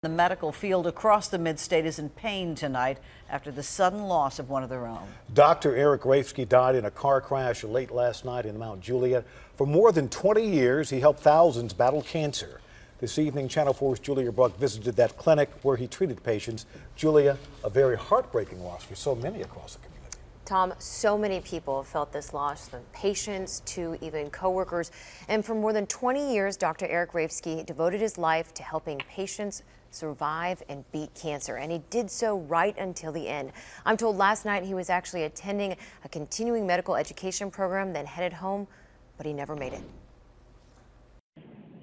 The medical field across the mid-state is in pain tonight after the sudden loss of one of their own. Dr. Eric Raefsky died in a car crash late last night in Mount Juliet. For more than 20 years, he helped thousands battle cancer. This evening, Channel 4's Julia Buck visited that clinic where he treated patients. Julia, a very heartbreaking loss for so many across the community. Tom, so many people felt this loss, from patients to even coworkers. And for more than 20 years, Dr. Eric Raefsky devoted his life to helping patients survive and beat cancer, and he did so right until the end. I'm told last night he was actually attending a continuing medical education program, then headed home, but he never made it.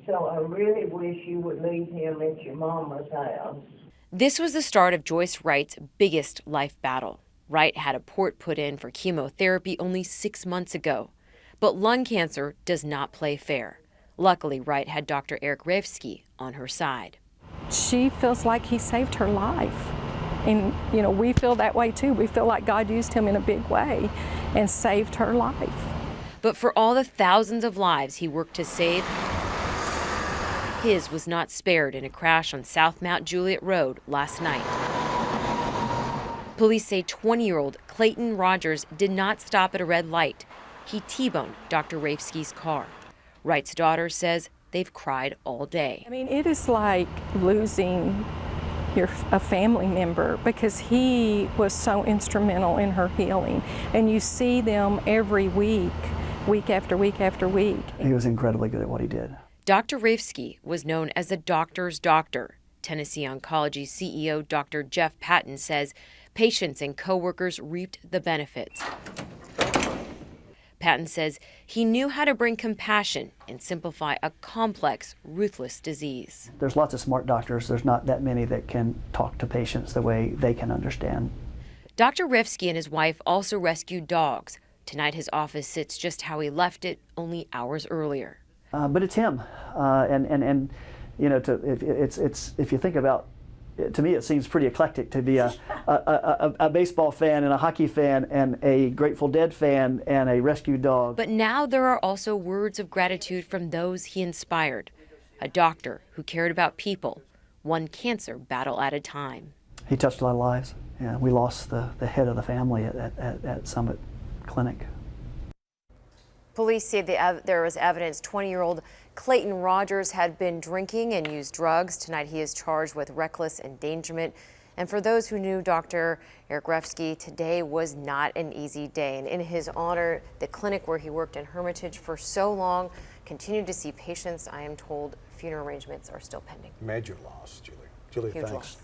So I really wish you would leave him at your mama's house. This was the start of Joyce Wright's biggest life battle. Wright had a port put in for chemotherapy only 6 months ago. But lung cancer does not play fair. Luckily, Wright had Dr. Eric Raefsky on her side. She feels like he saved her life. And, you know, we feel that way too. We feel like God used him in a big way and saved her life. But for all the thousands of lives he worked to save, his was not spared in a crash on South Mount Juliet Road last night. Police say 20-year-old Clayton Rogers did not stop at a red light. He T-boned Dr. Raefsky's car. Wright's daughter says they've cried all day. I mean, it is like losing a family member, because he was so instrumental in her healing. And you see them every week, week after week after week. He was incredibly good at what he did. Dr. Raefsky was known as the doctor's doctor. Tennessee Oncology CEO Dr. Jeff Patton says patients and coworkers reaped the benefits. Patton says he knew how to bring compassion and simplify a complex, ruthless disease. There's lots of smart doctors. There's not that many that can talk to patients the way they can understand. Dr. Raefsky and his wife also rescued dogs. Tonight his office sits just how he left it only hours earlier. But it's him, and you know, if you think about it, to me it seems pretty eclectic to be a baseball fan and a hockey fan and a Grateful Dead fan and a rescue dog. But now there are also words of gratitude from those he inspired. A doctor who cared about people, one cancer battle at a time. He touched a lot of lives. Yeah, we lost the head of the family at Summit Clinic. Police say there was evidence 20-year-old Clayton Rogers had been drinking and used drugs. Tonight he is charged with reckless endangerment. And for those who knew Dr. Eric Raefsky, today was not an easy day. And in his honor, the clinic where he worked in Hermitage for so long continued to see patients. I am told funeral arrangements are still pending. Major loss, Julie. Julie, Huge thanks. Loss.